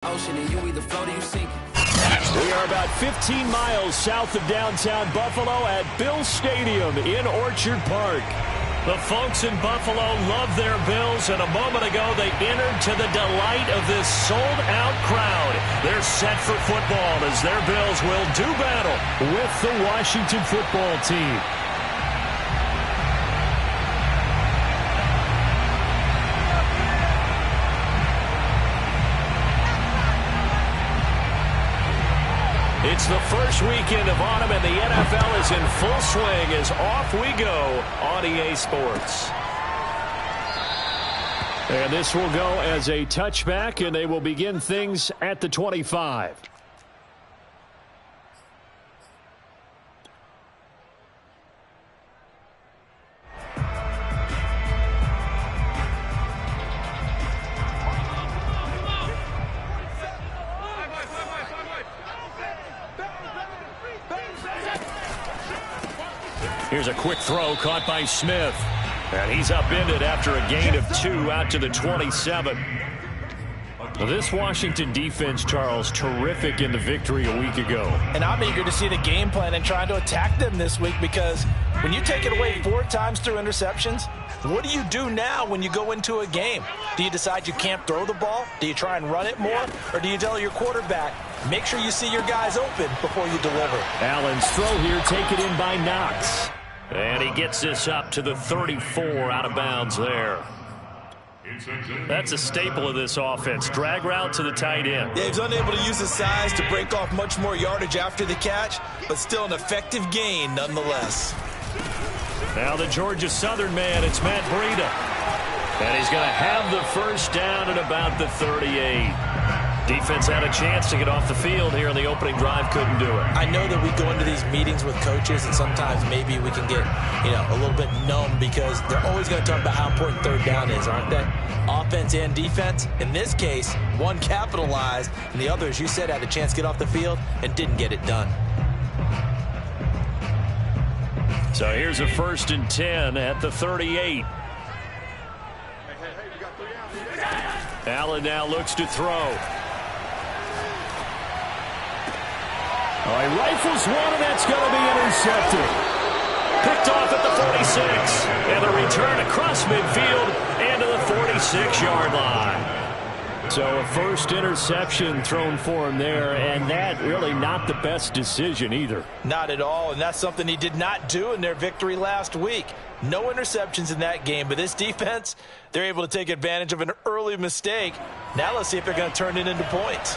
Ocean and you either float or you sink. We are about 15 miles south of downtown Buffalo at Bills Stadium in Orchard Park. The folks in Buffalo love their Bills, and a moment ago they entered to the delight of this sold-out crowd. They're set for football as their Bills will do battle with the Washington football team. It's the first weekend of autumn, and the NFL is in full swing as off we go on EA Sports. And this will go as a touchback, and they will begin things at the 25. Here's a quick throw caught by Smith. And he's upended after a gain of 2 out to the 27. Well, this Washington defense, Charles, terrific in the victory a week ago. And I'm eager to see the game plan and trying to attack them this week, because when you take it away 4 times through interceptions, what do you do now when you go into a game? Do you decide you can't throw the ball? Do you try and run it more? Or do you tell your quarterback, make sure you see your guys open before you deliver? Allen's throw here taken in by Knox. And he gets this up to the 34 out of bounds there. That's a staple of this offense. Drag route to the tight end. Yeah, he's unable to use his size to break off much more yardage after the catch, but still an effective gain nonetheless. Now the Georgia Southern man, it's Matt Breida. And he's going to have the first down at about the 38. Defense had a chance to get off the field here in the opening drive, couldn't do it. I know that we go into these meetings with coaches, and sometimes maybe we can get, a little bit numb, because they're always going to talk about how important third down is, aren't they? Offense and defense. In this case, one capitalized, and the other, as you said, had a chance to get off the field and didn't get it done. So here's a 1st and 10 at the 38. Allen now looks to throw. Oh, he rifles one, and that's going to be intercepted. Picked off at the 46. And the return across midfield and to the 46-yard line. So a first interception thrown for him there, and that really not the best decision either. Not at all, and that's something he did not do in their victory last week. No interceptions in that game, but this defense, they're able to take advantage of an early mistake. Now let's see if they're going to turn it into points.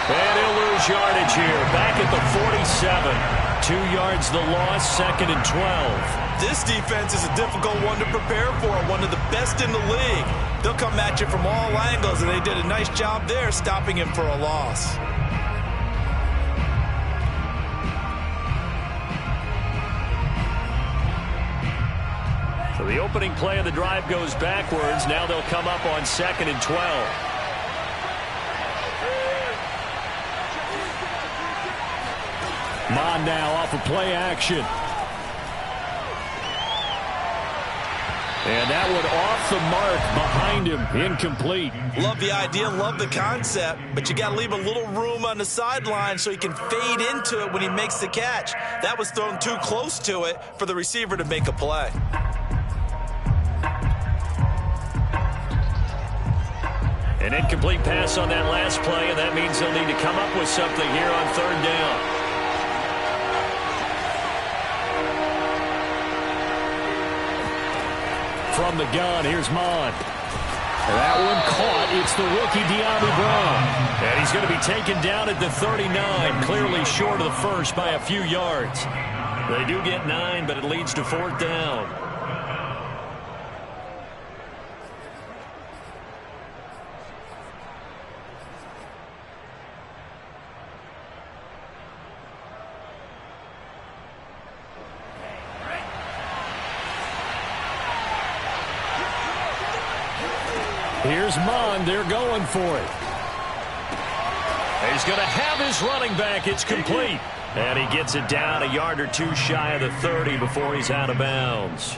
And he'll lose yardage here. Back at the 47. 2 yards the loss, 2nd and 12. This defense is a difficult one to prepare for, one of the best in the league. They'll come at you from all angles, and they did a nice job there stopping him for a loss. So the opening play of the drive goes backwards. Now they'll come up on 2nd and 12. Mon now off of play action. And that one off the mark behind him, incomplete. Love the idea, love the concept, but you got to leave a little room on the sideline so he can fade into it when he makes the catch. That was thrown too close to it for the receiver to make a play. An incomplete pass on that last play, and that means they'll need to come up with something here on 3rd down. From the gun, here's Mon. That one caught. It's the rookie De'Ami Brown. And he's going to be taken down at the 39, clearly short of the first by a few yards. They do get 9, but it leads to 4th down. Here's Mon. They're going for it. He's going to have his running back. It's complete. And he gets it down a yard or two shy of the 30 before he's out of bounds.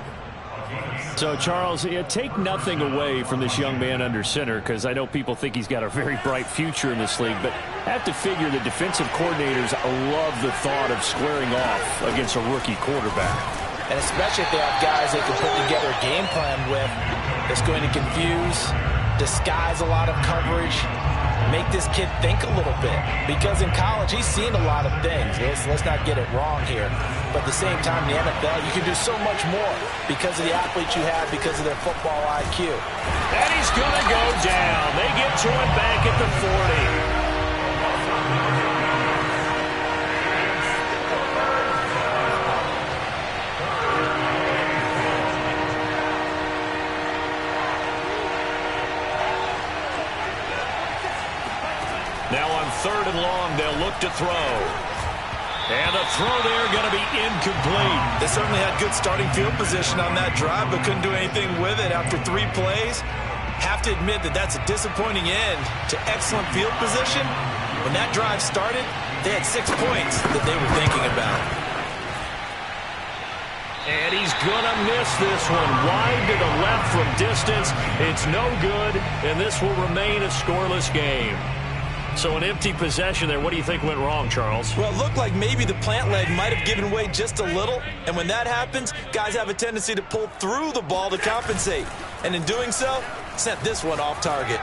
So, Charles, take nothing away from this young man under center, because I know people think he's got a very bright future in this league, but I have to figure the defensive coordinators love the thought of squaring off against a rookie quarterback. And especially if they have guys they can put together a game plan with that's going to confuse, disguise a lot of coverage, make this kid think a little bit. Because in college, he's seen a lot of things. Let's not get it wrong here. But at the same time, in the NFL, you can do so much more because of the athletes you have, because of their football IQ. And he's going to go down. They get to him back at the 40. Now on 3rd and long, they'll look to throw. And the throw there going to be incomplete. They certainly had good starting field position on that drive, but couldn't do anything with it after 3 plays. Have to admit that that's a disappointing end to excellent field position. When that drive started, they had 6 points that they were thinking about. And he's going to miss this one. Wide to the left from distance. It's no good, and this will remain a scoreless game. So an empty possession there. What do you think went wrong, Charles? Well, it looked like maybe the plant leg might have given way just a little. And when that happens, guys have a tendency to pull through the ball to compensate. And in doing so, sent this one off target.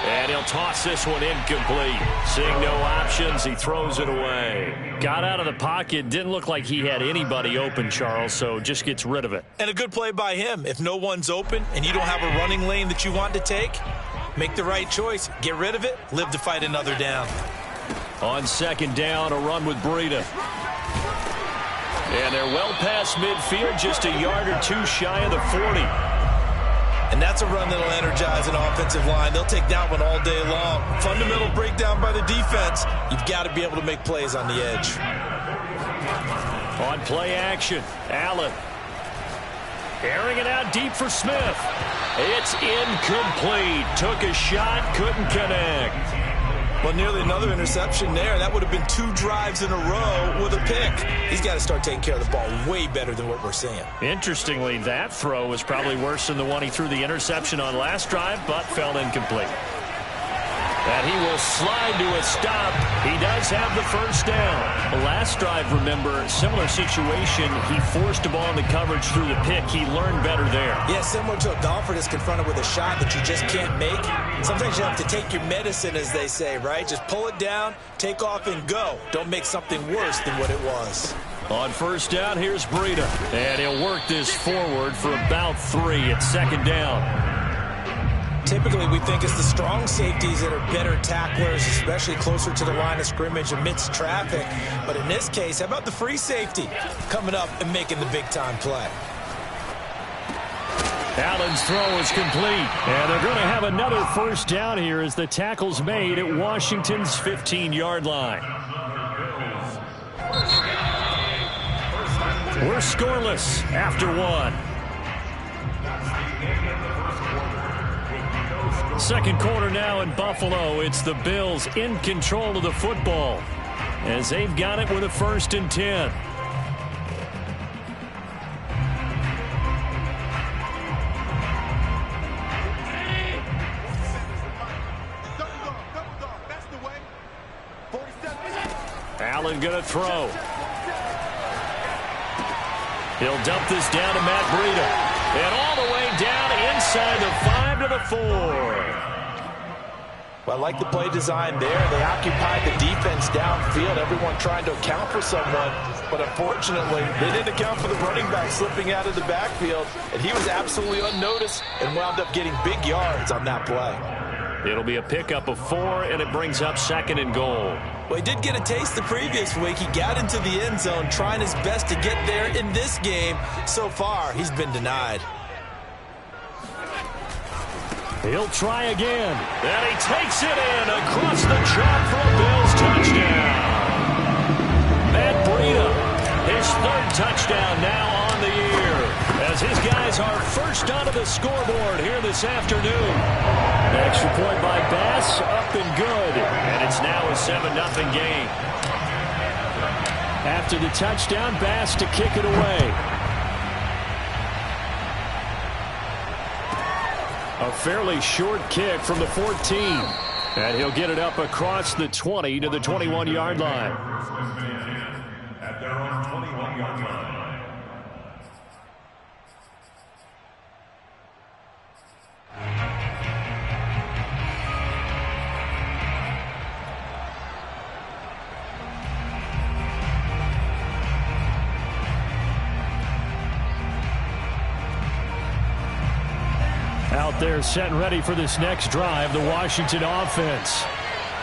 And he'll toss this one incomplete. Seeing no options, he throws it away. Got out of the pocket. Didn't look like he had anybody open, Charles, so just gets rid of it. And a good play by him. If no one's open and you don't have a running lane that you want to take, make the right choice. Get rid of it. Live to fight another down. On 2nd down, a run with Breida. And they're well past midfield, just a yard or two shy of the 40. And that's a run that'll energize an offensive line. They'll take that one all day long. Fundamental breakdown by the defense. You've got to be able to make plays on the edge. On play action, Allen. Airing it out deep for Smith. It's incomplete. Took a shot, couldn't connect. Well, nearly another interception there. That would have been 2 drives in a row with a pick. He's got to start taking care of the ball way better than what we're seeing. Interestingly, that throw was probably worse than the one he threw the interception on last drive, but fell incomplete. And he will slide to a stop. He does have the 1st down. The last drive, remember, similar situation. He forced a ball in the coverage through the pick. He learned better there. Yeah, similar to a golfer that's confronted with a shot that you just can't make. Sometimes you have to take your medicine, as they say, right? Just pull it down, take off, and go. Don't make something worse than what it was. On 1st down, here's Breida. And he'll work this forward for about 3 at 2nd down. Typically, we think it's the strong safeties that are better tacklers, especially closer to the line of scrimmage amidst traffic. But in this case, how about the free safety coming up and making the big-time play? Allen's throw is complete. And they're going to have another 1st down here as the tackle's made at Washington's 15-yard line. We're scoreless after 1. 2nd quarter now in Buffalo. It's the Bills in control of the football as they've got it with a 1st and 10. Allen going to throw. He'll dump this down to Matt Breida. And all the way down inside the 5 to the 4. Well, I like the play design there. They occupied the defense downfield, everyone trying to account for someone. But unfortunately, they didn't account for the running back slipping out of the backfield. And he was absolutely unnoticed and wound up getting big yards on that play. It'll be a pickup of 4, and it brings up 2nd and goal. Well, he did get a taste the previous week. He got into the end zone, trying his best to get there in this game. So far, he's been denied. He'll try again. And he takes it in across the chalk for a Bills touchdown. Matt Breida, his 3rd touchdown now on the year, as his guys are first onto the scoreboard here this afternoon. An extra point by Bass, up and good. And it's now a 7-0 game. After the touchdown, Bass to kick it away. A fairly short kick from the 14. And he'll get it up across the 20 to the 21-yard line. At their own 21-yard line. Out there set and ready for this next drive, the Washington offense.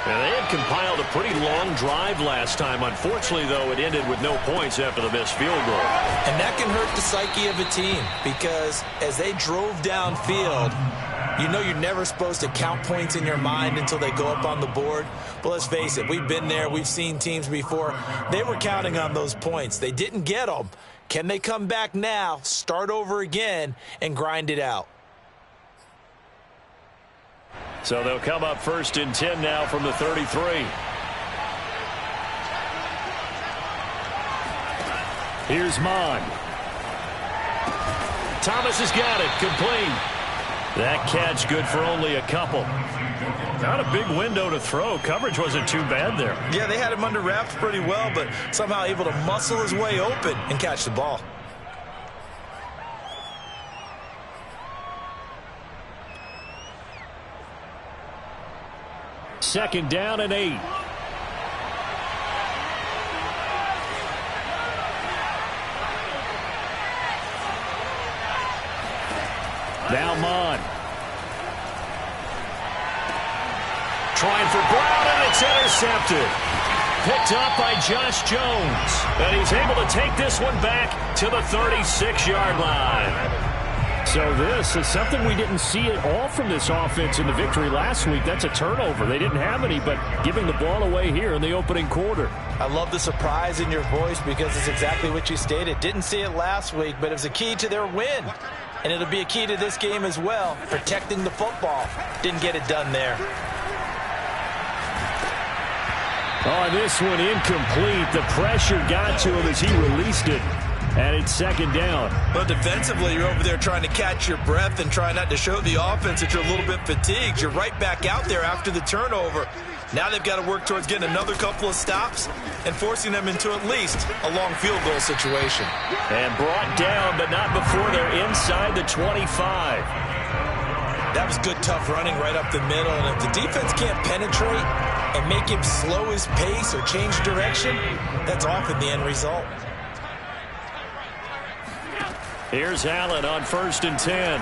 Now, they had compiled a pretty long drive last time. Unfortunately, though, it ended with no points after the missed field goal. And that can hurt the psyche of a team because as they drove downfield, you know you're never supposed to count points in your mind until they go up on the board. But let's face it, we've been there. We've seen teams before. They were counting on those points. They didn't get them. Can they come back now, start over again, and grind it out? So they'll come up 1st and 10 now from the 33. Here's Mon. Thomas has got it. Complete. That catch good for only a couple. Not a big window to throw. Coverage wasn't too bad there. Yeah, they had him under wraps pretty well, but somehow able to muscle his way open and catch the ball. Second down and 8. Now Mon. Trying for Brown, and it's intercepted. Picked up by Josh Jones. And he's able to take this one back to the 36-yard line. So this is something we didn't see at all from this offense in the victory last week. That's a turnover. They didn't have any, but giving the ball away here in the opening quarter. I love the surprise in your voice because it's exactly what you stated. Didn't see it last week, but it was a key to their win. And it'll be a key to this game as well, protecting the football. Didn't get it done there. Oh, this one incomplete. The pressure got to him as he released it. And it's second down. But defensively, you're over there trying to catch your breath and try not to show the offense that you're a little bit fatigued. You're right back out there after the turnover. Now they've got to work towards getting another couple of stops and forcing them into at least a long field goal situation. And brought down, but not before they're inside the 25. That was good, tough running right up the middle. And if the defense can't penetrate and make him slow his pace or change direction, that's often the end result. Here's Allen on 1st and 10.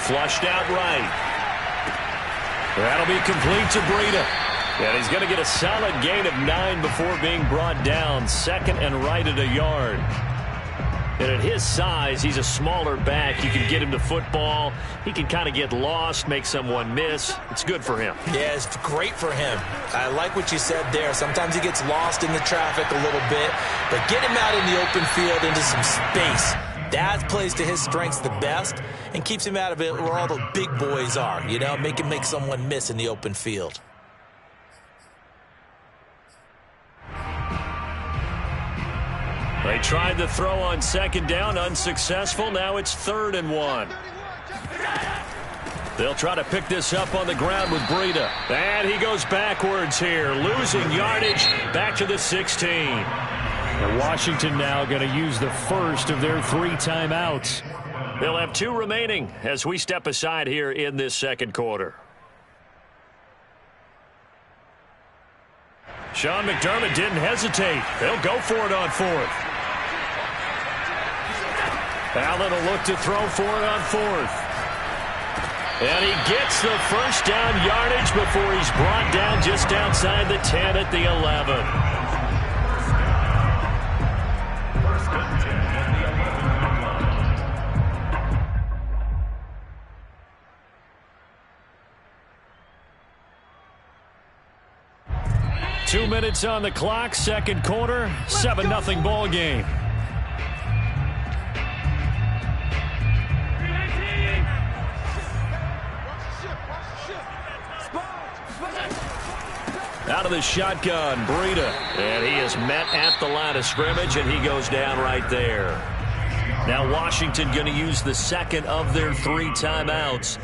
Flushed out right. That'll be complete to Breida. And he's going to get a solid gain of 9 before being brought down. Second and right at a yard. And at his size, he's a smaller back. You can get him to football. He can kind of get lost, make someone miss. It's good for him. Yeah, it's great for him. I like what you said there. Sometimes he gets lost in the traffic a little bit, but get him out in the open field into some space. That plays to his strengths the best and keeps him out of it where all the big boys are. You know, make him make someone miss in the open field. They tried the throw on second down, unsuccessful. Now it's 3rd and 1. They'll try to pick this up on the ground with Breida. And he goes backwards here, losing yardage back to the 16. And Washington now going to use the first of their 3 timeouts. They'll have 2 remaining as we step aside here in this second quarter. Sean McDermott didn't hesitate. They'll go for it on 4th. Allen will look to throw for it on 4th. And he gets the first down yardage before he's brought down just outside the 10 at the 11. 2 minutes on the clock, second quarter, 7-0 ball game. Out of the shotgun, Breida. And he is met at the line of scrimmage, and he goes down right there. Now Washington going to use the second of their 3 timeouts.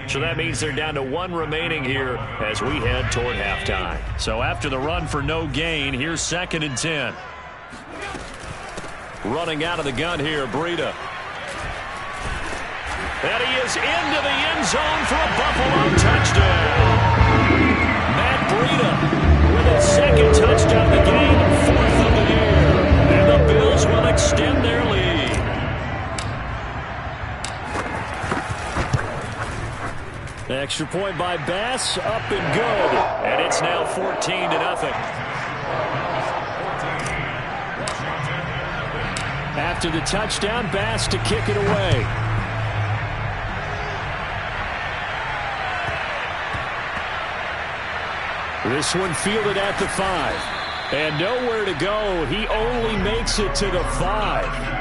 So that means they're down to 1 remaining here as we head toward halftime. So after the run for no gain, here's 2nd and 10. Running out of the gun here, Breida. And he is into the end zone for a Buffalo touchdown. Matt Breida with his 2nd touchdown of the game, 4th of the year. And the Bills will extend their lead. The extra point by Bass, up and good. And it's now 14-0. After the touchdown, Bass to kick it away. This one fielded at the 5. And nowhere to go. He only makes it to the 5.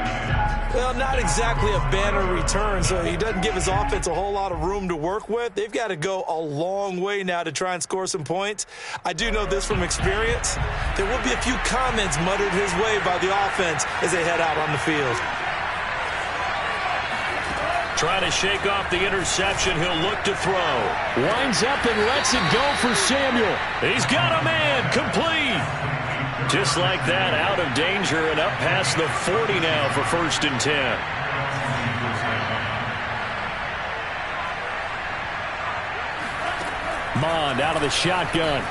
Well, not exactly a banner return, so he doesn't give his offense a whole lot of room to work with. They've got to go a long way now to try and score some points. I do know this from experience. There will be a few comments muttered his way by the offense as they head out on the field. Trying to shake off the interception. He'll look to throw. Winds up and lets it go for Samuel. He's got a man. Complete. Just like that, out of danger and up past the 40 now for 1st and 10. Mond out of the shotgun.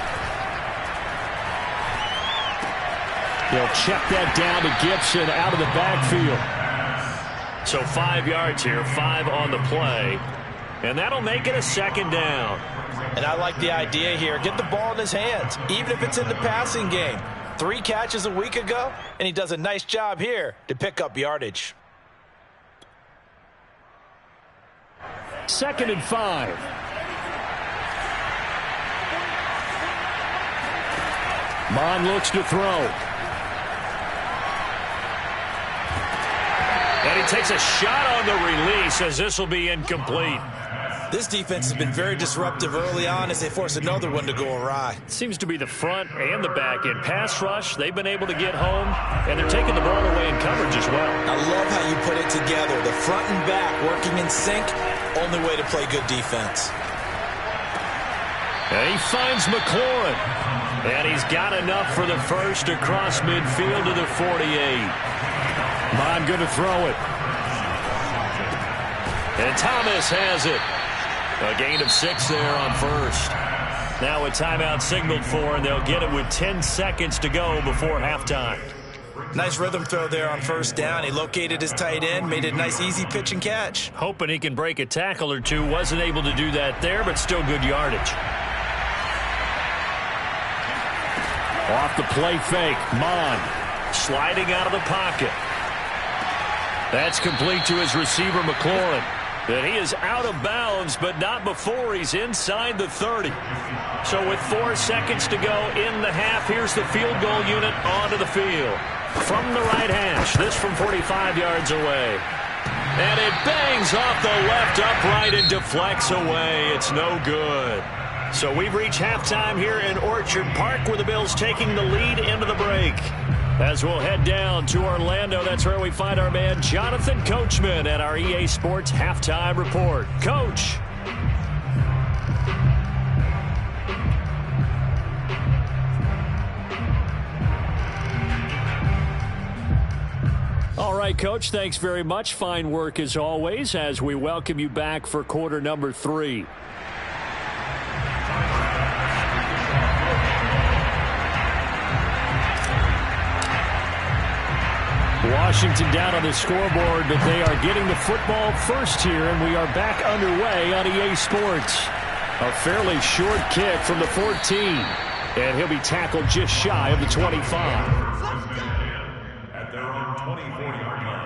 He'll check that down to Gibson out of the backfield. So 5 yards here, 5 on the play. And that'll make it a 2nd down. And I like the idea here. Get the ball in his hands, even if it's in the passing game. 3 catches a week ago, and he does a nice job here to pick up yardage. 2nd and 5. Mond looks to throw. And he takes a shot on the release as this will be incomplete. This defense has been very disruptive early on as they force another one to go awry. Seems to be the front and the back end. Pass rush, they've been able to get home, and they're taking the ball away in coverage as well. I love how you put it together. The front and back working in sync, only way to play good defense. And he finds McLaurin. And he's got enough for the first across midfield to the 48. Mond going to throw it. And Thomas has it. A gain of 6 there on 1st. Now a timeout signaled for, and they'll get it with 10 seconds to go before halftime. Nice rhythm throw there on 1st down. He located his tight end, made it a nice easy pitch and catch. Hoping he can break a tackle or two. Wasn't able to do that there, but still good yardage. Off the play fake. Mond sliding out of the pocket. That's complete to his receiver, McLaurin. And he is out of bounds, but not before he's inside the 30. So with 4 seconds to go in the half, here's the field goal unit onto the field. From the right hash, this from 45 yards away. And it bangs off the left upright and deflects away. It's no good. So we've reached halftime here in Orchard Park, where the Bills taking the lead into the break. As we'll head down to Orlando, that's where we find our man Jonathan Coachman at our EA Sports Halftime Report. Coach. All right, Coach, thanks very much. Fine work as always as we welcome you back for quarter number 3. Washington down on the scoreboard, but they are getting the football first here, and we are back underway on EA Sports. A fairly short kick from the 14, and he'll be tackled just shy of the 25. At their own 24-yard line.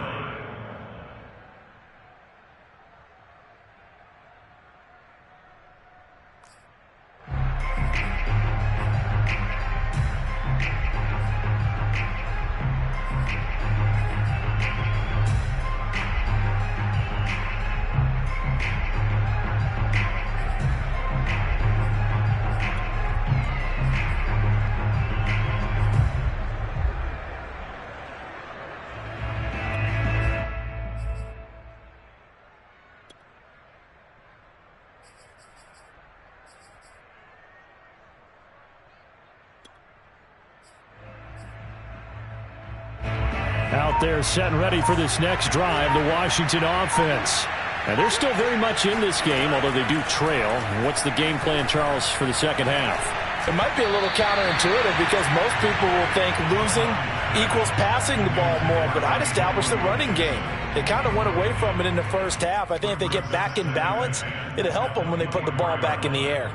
Out there set and ready for this next drive, the Washington offense. And they're still very much in this game, although they do trail. What's the game plan, Charles, for the second half? It might be a little counterintuitive because most people will think losing equals passing the ball more, but I'd establish the running game. They kind of went away from it in the first half. I think if they get back in balance, it'll help them when they put the ball back in the air.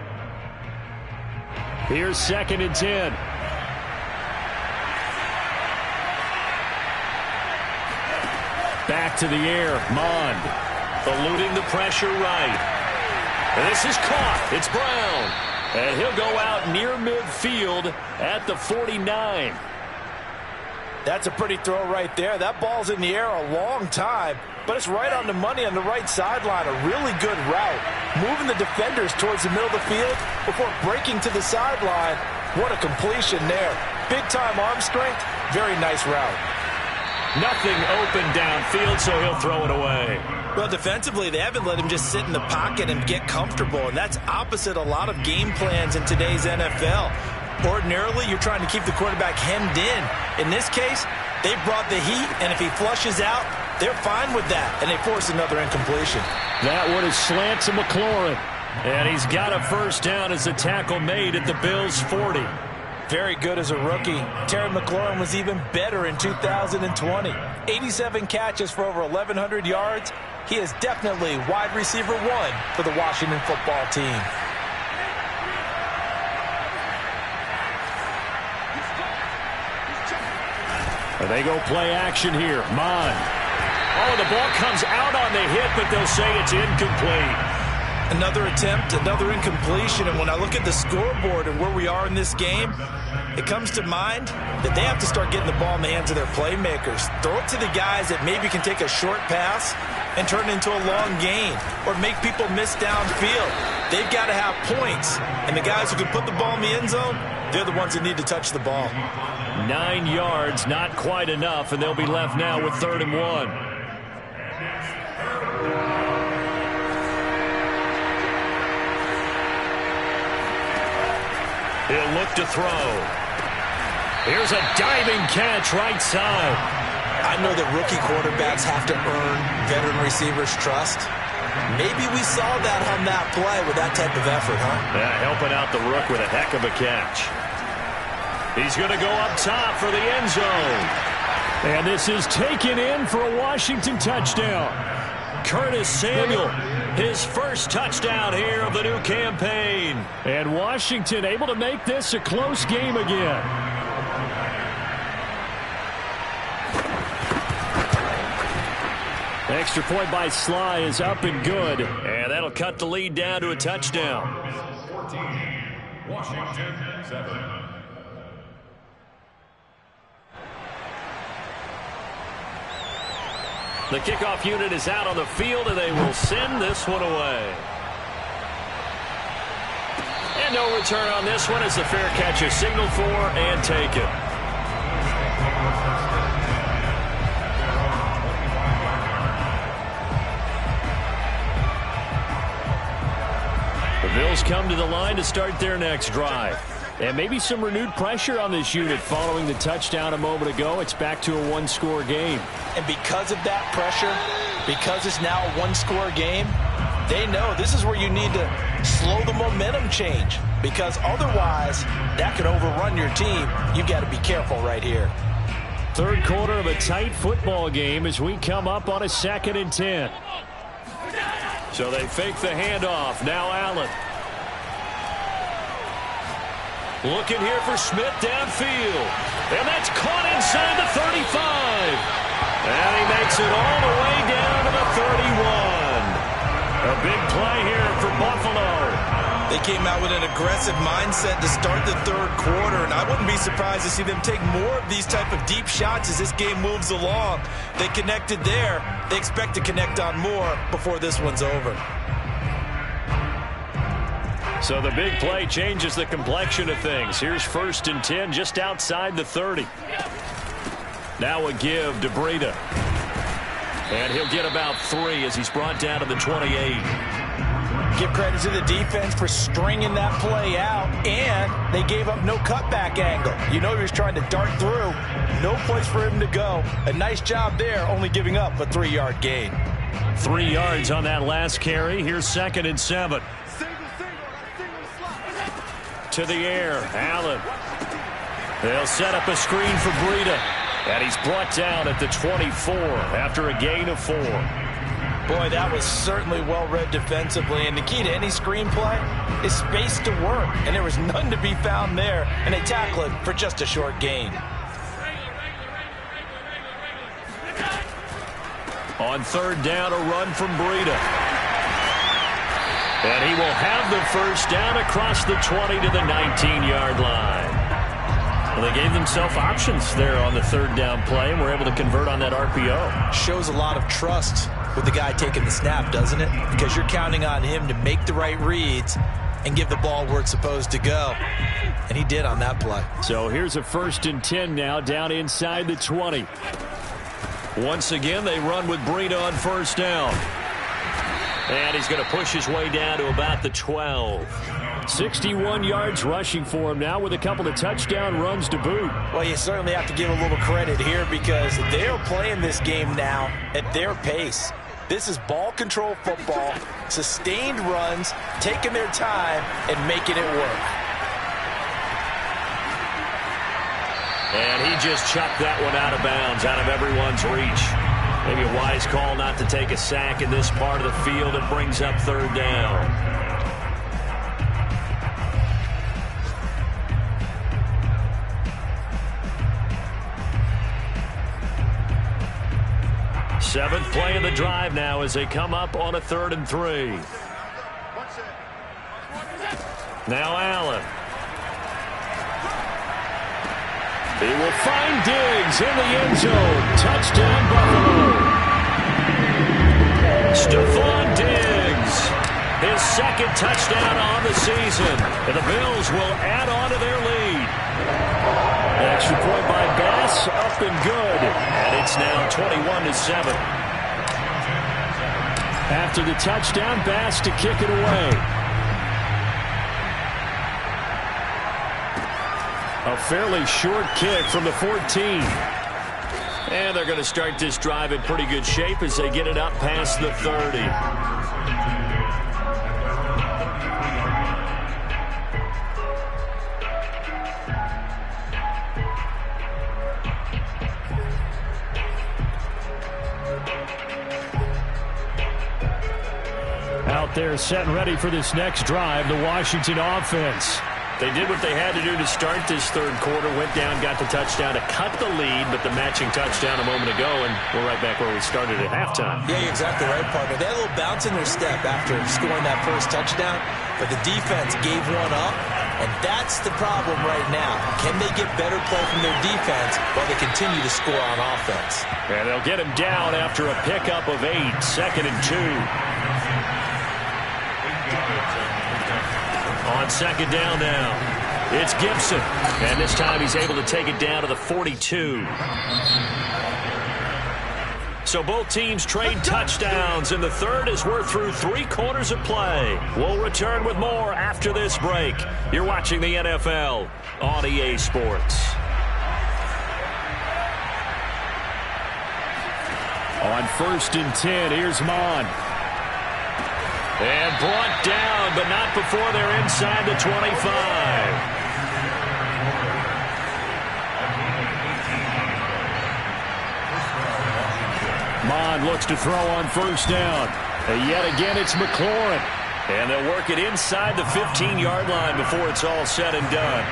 Here's 2nd and 10. Back to the air, Mond. Eluding the pressure right. And this is caught. It's Brown. And he'll go out near midfield at the 49. That's a pretty throw right there. That ball's in the air a long time, but it's right on the money on the right sideline. A really good route. Moving the defenders towards the middle of the field before breaking to the sideline. What a completion there. Big-time arm strength. Very nice route. Nothing open downfield, so he'll throw it away. Well, defensively, they haven't let him just sit in the pocket and get comfortable, and that's opposite a lot of game plans in today's NFL. Ordinarily, you're trying to keep the quarterback hemmed in. In this case, they brought the heat, and if he flushes out, they're fine with that, and they force another incompletion. That one is slant to McLaurin. And he's got a first down as the tackle made at the Bills' 40. Very good as a rookie. Terry McLaurin was even better in 2020. 87 catches for over 1,100 yards. He is definitely wide receiver 1 for the Washington football team. They go play action here. Mond. Oh, the ball comes out on the hit, but they'll say it's incomplete. Another attempt, another incompletion, and when I look at the scoreboard and where we are in this game, it comes to mind that they have to start getting the ball in the hands of their playmakers. Throw it to the guys that maybe can take a short pass and turn it into a long gain or make people miss downfield. They've got to have points, and the guys who can put the ball in the end zone, they're the ones that need to touch the ball. 9 yards, not quite enough, and they'll be left now with 3rd and 1. He'll look to throw. Here's a diving catch right side. I know that rookie quarterbacks have to earn veteran receivers' trust. Maybe we saw that on that play with that type of effort, huh? Yeah, helping out the rook with a heck of a catch. He's going to go up top for the end zone. And this is taken in for a Washington touchdown. Curtis Samuel, his first touchdown here of the new campaign. And Washington able to make this a close game again. Extra point by Sly is up and good. And that'll cut the lead down to a touchdown. 14, Washington 7. The kickoff unit is out on the field, and they will send this one away. And no return on this one as the fair catch is signaled for and taken. The Bills come to the line to start their next drive. And maybe some renewed pressure on this unit following the touchdown a moment ago. It's back to a one-score game. And because of that pressure, because it's now a one-score game, they know this is where you need to slow the momentum change. Because otherwise, that could overrun your team. You've got to be careful right here. Third quarter of a tight football game as we come up on a 2nd and 10. So they fake the handoff. Now Allen. Looking here for Smith downfield. And that's caught inside the 35. And he makes it all the way down to the 31. A big play here for Buffalo. They came out with an aggressive mindset to start the third quarter, and I wouldn't be surprised to see them take more of these type of deep shots as this game moves along. They connected there. They expect to connect on more before this one's over. So the big play changes the complexion of things. Here's 1st and 10 just outside the 30. Now a give to Breida. And he'll get about 3 as he's brought down to the 28. Give credit to the defense for stringing that play out, and they gave up no cutback angle. You know he was trying to dart through. No place for him to go. A nice job there, only giving up a 3-yard gain. 3 yards on that last carry. Here's 2nd and 7. To the air, Allen. They'll set up a screen for Breida. And he's brought down at the 24 after a gain of 4. Boy, that was certainly well-read defensively, and the key to any screenplay is space to work, and there was none to be found there, and they tackle it for just a short gain. On 3rd down, a run from Breida. And he will have the first down across the 20 to the 19-yard line. Well, they gave themselves options there on the 3rd down play, and were able to convert on that RPO. Shows a lot of trust with the guy taking the snap, doesn't it? Because you're counting on him to make the right reads and give the ball where it's supposed to go. And he did on that play. So here's a 1st and 10 now, down inside the 20. Once again, they run with Breida on 1st down. And he's going to push his way down to about the 12. 61 yards rushing for him now with a couple of touchdown runs to boot. Well, you certainly have to give a little credit here because they're playing this game now at their pace. This is ball control football, sustained runs, taking their time and making it work. And he just chucked that one out of bounds, out of everyone's reach. Maybe a wise call not to take a sack in this part of the field. It brings up 3rd down. Seventh play of the drive now as they come up on a 3rd and 3. Now Allen. He will find Diggs in the end zone. Touchdown, Buffalo. Stephon Diggs. His 2nd touchdown on the season. And the Bills will add on to their lead. Extra point by Bass, up and good. And it's now 21-7. After the touchdown, Bass to kick it away. A fairly short kick from the 14. And they're going to start this drive in pretty good shape as they get it up past the 30. Out there set and ready for this next drive, the Washington offense. They did what they had to do to start this 3rd quarter, went down, got the touchdown to cut the lead, but the matching touchdown a moment ago, and we're right back where we started at halftime. Yeah, you're exactly right, partner. They had a little bounce in their step after scoring that first touchdown, but the defense gave one up, and that's the problem right now. Can they get better play from their defense while they continue to score on offense? And they'll get him down after a pickup of 8, 2nd and 2. On 2nd down now, it's Gibson. And this time he's able to take it down to the 42. So both teams trade touchdowns in the 3rd as we're through 3 quarters of play. We'll return with more after this break. You're watching the NFL on EA Sports. On 1st and 10, here's Mon. And brought down, but not before they're inside the 25. Mon looks to throw on 1st down. And yet again, it's McLaurin. And they'll work it inside the 15-yard line before it's all said and done.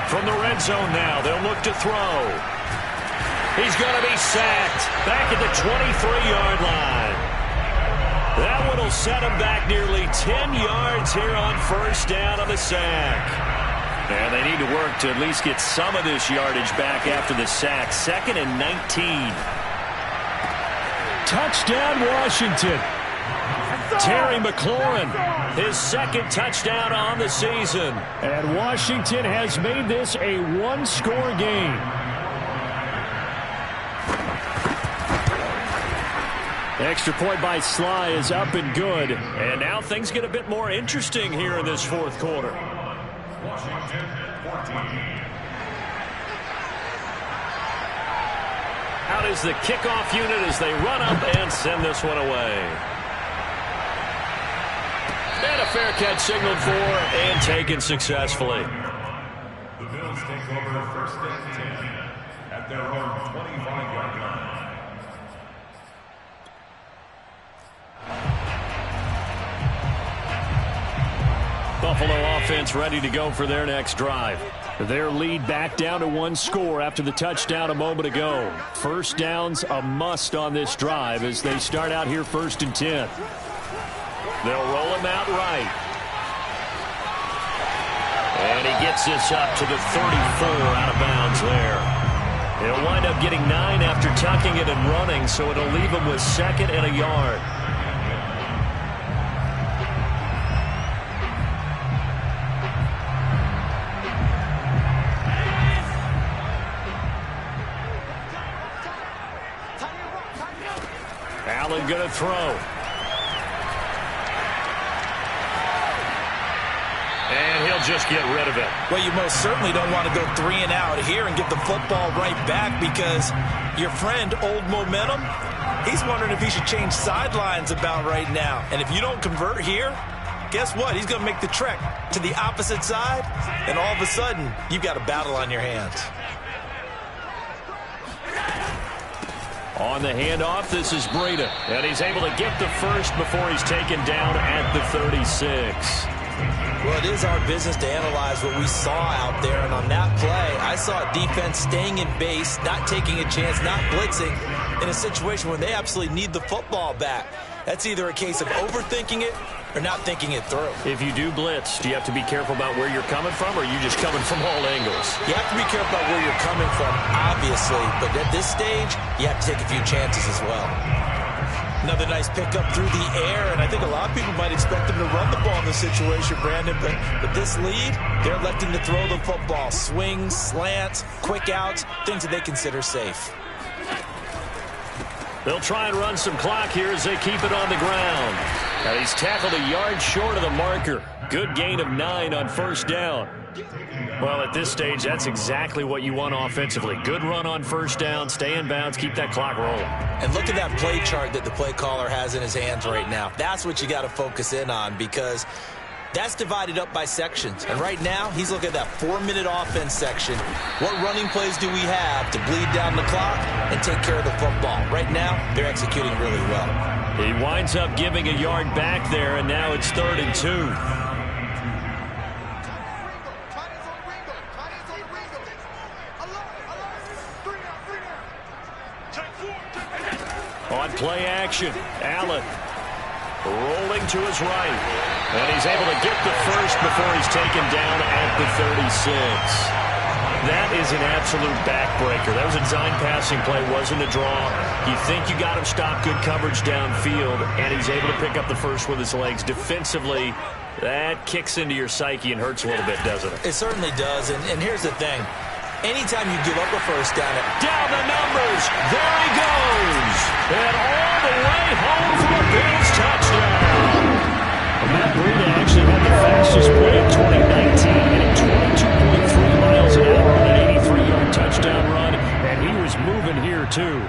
From the red zone now, they'll look to throw. He's going to be sacked back at the 23-yard line. That one will set him back nearly 10 yards here on 1st down on the sack. And they need to work to at least get some of this yardage back after the sack. 2nd and 19. Touchdown, Washington. Terry McLaurin, his 2nd touchdown on the season. And Washington has made this a 1-score game. Extra point by Sly is up and good. And now things get a bit more interesting here in this fourth quarter. Washington 14. Out is the kickoff unit as they run up and send this one away. And a fair catch signaled for and taken successfully. The Bills take over first and 10 at their own 25-yard line. Buffalo offense ready to go for their next drive. Their lead back down to one score after the touchdown a moment ago. First down's a must on this drive as they start out here first and 10. They'll roll him out right. And he gets this up to the 34 out of bounds there. He'll wind up getting 9 after tucking it and running, so it'll leave him with second and a yard. Allen going to throw. And he'll just get rid of it. Well, you most certainly don't want to go 3 and out here and get the football right back because your friend, Old Momentum, he's wondering if he should change sidelines about right now. And if you don't convert here, guess what? He's going to make the trek to the opposite side, and all of a sudden, you've got a battle on your hands. On the handoff, this is Breida. And he's able to get the first before he's taken down at the 36. Well, it is our business to analyze what we saw out there. And on that play, I saw a defense staying in base, not taking a chance, not blitzing in a situation where they absolutely need the football back. That's either a case of overthinking it or not thinking it through. If you do blitz, do you have to be careful about where you're coming from, or are you just coming from all angles? You have to be careful about where you're coming from, obviously. But at this stage, you have to take a few chances as well. Another nice pickup through the air, and I think a lot of people might expect them to run the ball in this situation, Brandon. But with this lead, they're electing to throw the football. Swings, slants, quick outs, things that they consider safe. They'll try and run some clock here as they keep it on the ground. And he's tackled a yard short of the marker. Good gain of 9 on first down. Well, at this stage, that's exactly what you want offensively. Good run on first down, stay in bounds, keep that clock rolling. And look at that play chart that the play caller has in his hands right now. That's what you got to focus in on because that's divided up by sections. And right now, he's looking at that 4-minute offense section. What running plays do we have to bleed down the clock and take care of the football? Right now, they're executing really well. He winds up giving a yard back there, and now it's 3rd and 2. On play action, Allen rolling to his right. And he's able to get the first before he's taken down at the 36. That is an absolute backbreaker. That was a design passing play, wasn't a draw. You think you got him stopped, good coverage downfield, and he's able to pick up the first with his legs. Defensively, that kicks into your psyche and hurts a little bit, doesn't it? It certainly does, and here's the thing. Anytime you give up a first down, down the numbers, there he goes, and all the way home for a Bills touchdown. Matt Breida actually had the fastest play of 2019, hitting 22.3 miles an hour on an 83-yard touchdown run, and he was moving here too.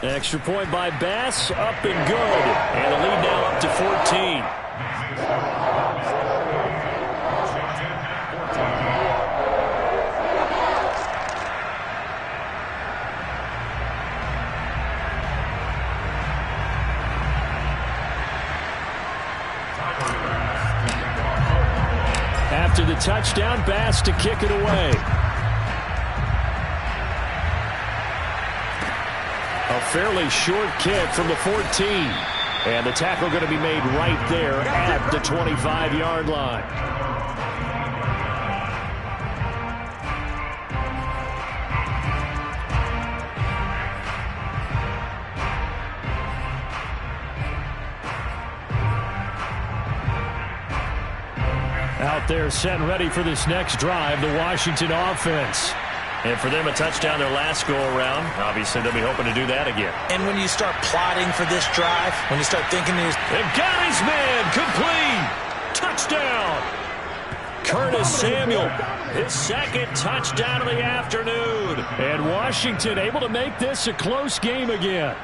Extra point by Bass, up and good. And the lead now up to 14. After the touchdown, Bass to kick it away. A fairly short kick from the 14. And the tackle going to be made right there at the 25-yard line. Out there set and ready for this next drive, the Washington offense. And for them, a touchdown their last go-around. Obviously, they'll be hoping to do that again. And when you start plotting for this drive, when you start thinking there's... They've got his man, complete, touchdown. Curtis Samuel, his second touchdown of the afternoon. And Washington able to make this a close game again.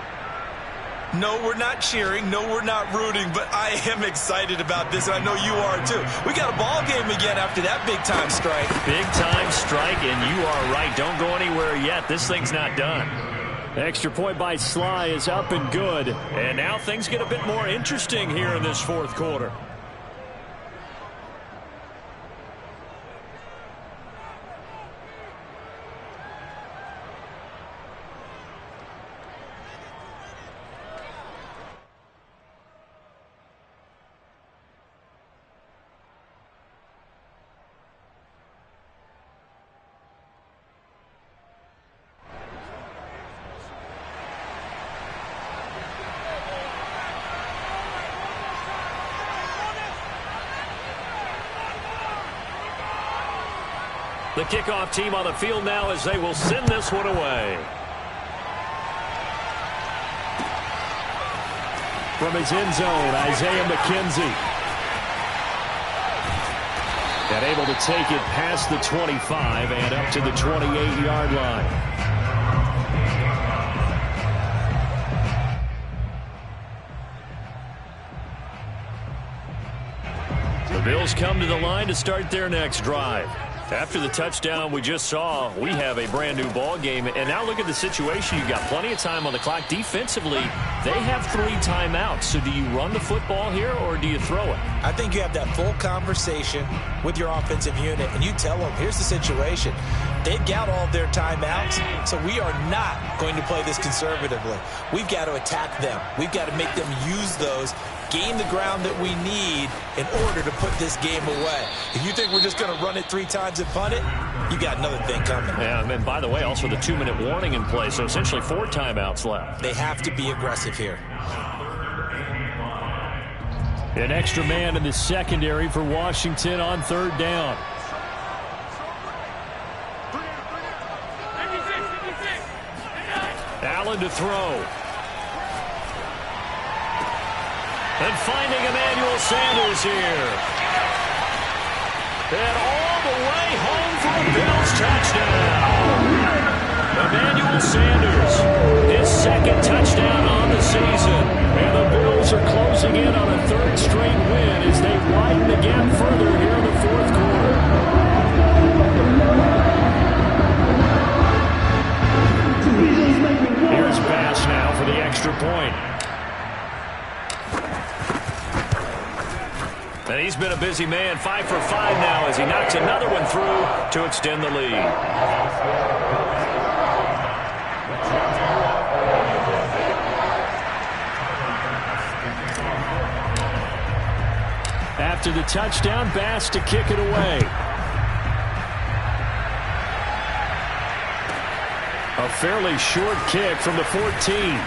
No, we're not cheering. No, we're not rooting. But I am excited about this, and I know you are too. We got a ball game again after that big-time strike. Big-time strike, and you are right. Don't go anywhere yet. This thing's not done. Extra point by Sly is up and good. And now things get a bit more interesting here in this fourth quarter. The kickoff team on the field now as they will send this one away. From his end zone, Isaiah McKenzie. And able to take it past the 25 and up to the 28-yard line. The Bills come to the line to start their next drive. After the touchdown we just saw, we have a brand new ball game. And now look at the situation. You've got plenty of time on the clock. Defensively, they have 3 timeouts. So do you run the football here or do you throw it? I think you have that full conversation with your offensive unit, and you tell them, here's the situation. They've got all their timeouts, so we are not going to play this conservatively. We've got to attack them. We've got to make them use those, gain the ground that we need in order to put this game away. If you think we're just going to run it 3 times and punt it, you got another thing coming. Yeah, and by the way, also the 2-minute warning in play, so essentially 4 timeouts left. They have to be aggressive here. An extra man in the secondary for Washington on 3rd down. Allen to throw. And finding Emmanuel Sanders here. And all the way home for a Bills touchdown. Emmanuel Sanders, his second touchdown on the season. And the Bills are closing in on a 3rd straight win as they widen the gap further here in the 4th quarter. Here's Bass now for the extra point. And he's been a busy man, 5 for 5 now as he knocks another one through to extend the lead. After the touchdown, Bass to kick it away. A fairly short kick from the 14.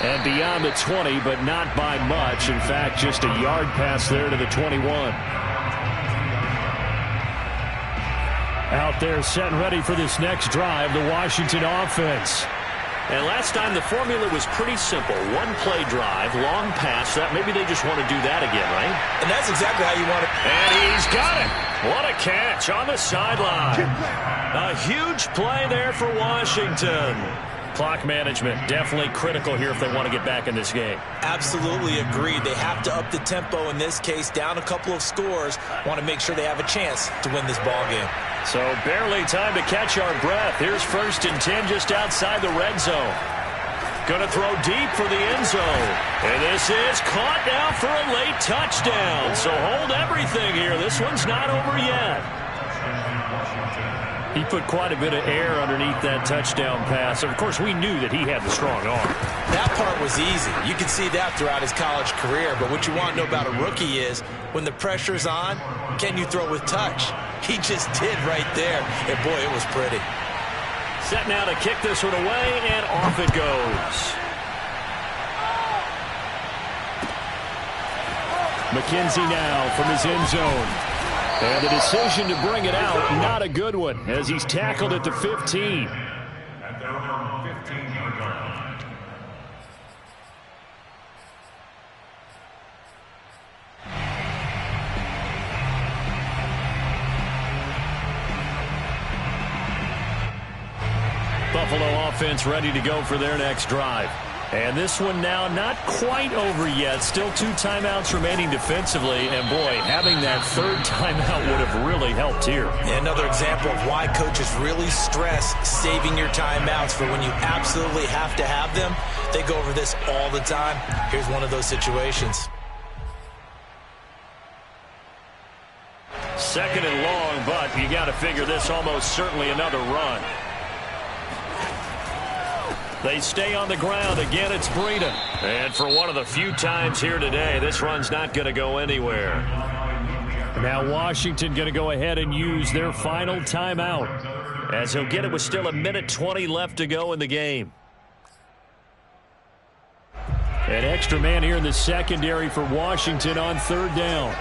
And beyond the 20, but not by much. In fact, just a yard pass there to the 21. Out there set and ready for this next drive, the Washington offense. And last time the formula was pretty simple. 1-play drive, long pass. That maybe they just want to do that again, right? And that's exactly how you want it. And he's got it. What a catch on the sideline. A huge play there for Washington. Clock management definitely critical here if they want to get back in this game. Absolutely agreed. They have to up the tempo in this case, down a couple of scores. Want to make sure they have a chance to win this ball game. So barely time to catch our breath. Here's 1st and 10 just outside the red zone. Going to throw deep for the end zone. And this is caught now for a late touchdown. So hold everything here. This one's not over yet. He put quite a bit of air underneath that touchdown pass. Of course, we knew that he had the strong arm. That part was easy. You can see that throughout his college career. But what you want to know about a rookie is when the pressure's on, can you throw with touch? He just did right there. And, boy, it was pretty. Set now to kick this one away, and off it goes. McKenzie now from his end zone. And the decision to bring it out, not a good one, as he's tackled at the 15. At their own 15-yard line. Buffalo offense ready to go for their next drive. And this one now not quite over yet. Still 2 timeouts remaining defensively. And, boy, having that third timeout would have really helped here. Another example of why coaches really stress saving your timeouts for when you absolutely have to have them. They go over this all the time. Here's one of those situations. Second and long, but you got to figure this almost certainly another run. They stay on the ground. Again, it's Breeden. And for one of the few times here today, this run's not going to go anywhere. Now Washington going to go ahead and use their final timeout, as he'll get it with still 1:20 left to go in the game. An extra man here in the secondary for Washington on third down.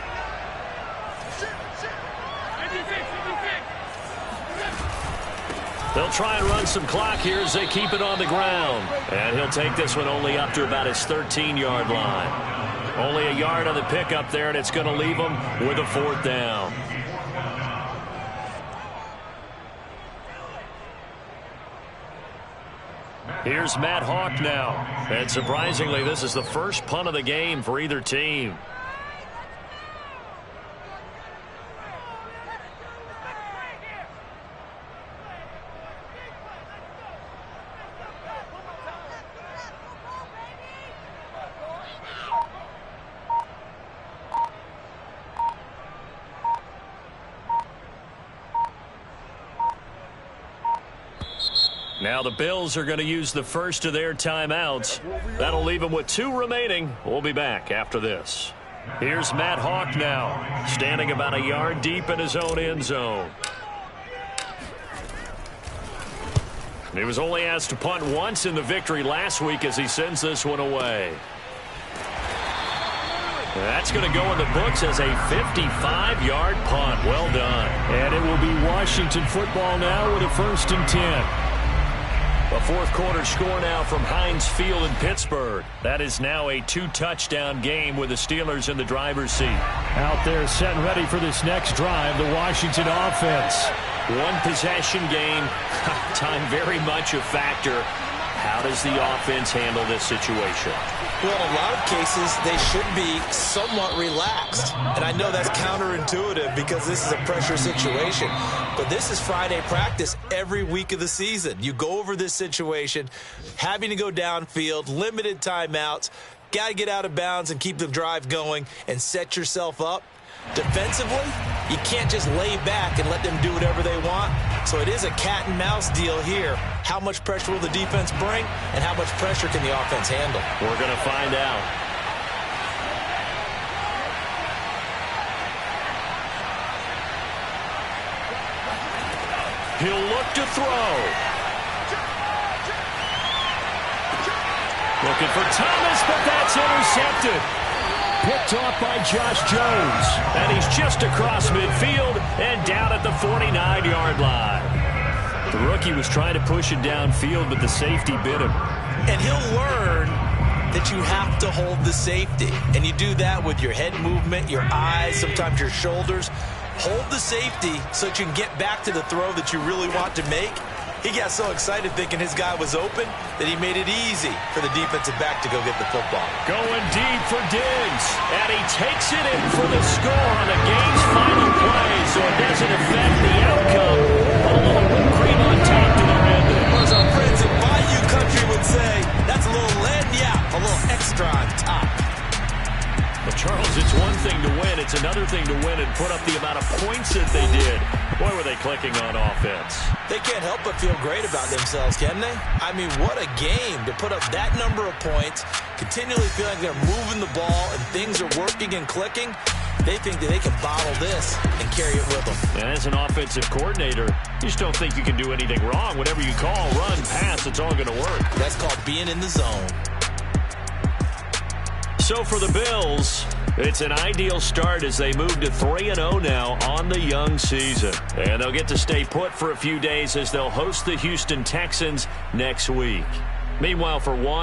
They'll try and run some clock here as they keep it on the ground. And he'll take this one only up to about his 13-yard line. Only a yard on the pickup there, and it's going to leave him with a 4th down. Here's Matt Hawk now. And surprisingly, this is the first punt of the game for either team. Now the Bills are going to use the first of their timeouts. That'll leave them with 2 remaining. We'll be back after this. Here's Matt Hawk now, standing about a yard deep in his own end zone. He was only asked to punt once in the victory last week as he sends this one away. That's going to go in the books as a 55-yard punt. Well done. And it will be Washington football now with a 1st and 10. A 4th quarter score now from Heinz Field in Pittsburgh. That is now a 2-touchdown game with the Steelers in the driver's seat. Out there set and ready for this next drive, the Washington offense. 1 possession game. Time very much a factor. How does the offense handle this situation? Well, in a lot of cases, they should be somewhat relaxed. And I know that's counterintuitive because this is a pressure situation. But this is Friday practice every week of the season. You go over this situation, having to go downfield, limited timeouts, got to get out of bounds and keep the drive going and set yourself up. Defensively, you can't just lay back and let them do whatever they want. So it is a cat and mouse deal here. How much pressure will the defense bring, and how much pressure can the offense handle? We're going to find out. He'll look to throw. Looking for Thomas, but that's intercepted. Picked off by Josh Jones. And he's just across midfield and down at the 49-yard line. The rookie was trying to push it downfield, but the safety bit him. And he'll learn that you have to hold the safety. And you do that with your head movement, your eyes, sometimes your shoulders. Hold the safety so that you can get back to the throw that you really want to make. He got so excited thinking his guy was open that he made it easy for the defensive back to go get the football. Going deep for Diggs, and he takes it in for the score on the game's final play, so it doesn't affect the outcome. But a little whipped cream on top to their ending. As our friends in Bayou Country would say, that's a little lagniappe, a little extra on top. But Charles, it's one thing to win. It's another thing to win and put up the amount of points that they did. Boy, were they clicking on offense. They can't help but feel great about themselves, can they? I mean, what a game to put up that number of points, continually feeling like they're moving the ball and things are working and clicking. They think that they can bottle this and carry it with them. And as an offensive coordinator, you just don't think you can do anything wrong. Whatever you call, run, pass, it's all going to work. That's called being in the zone. So for the Bills, it's an ideal start as they move to 3-0 now on the young season. And they'll get to stay put for a few days as they'll host the Houston Texans next week. Meanwhile, for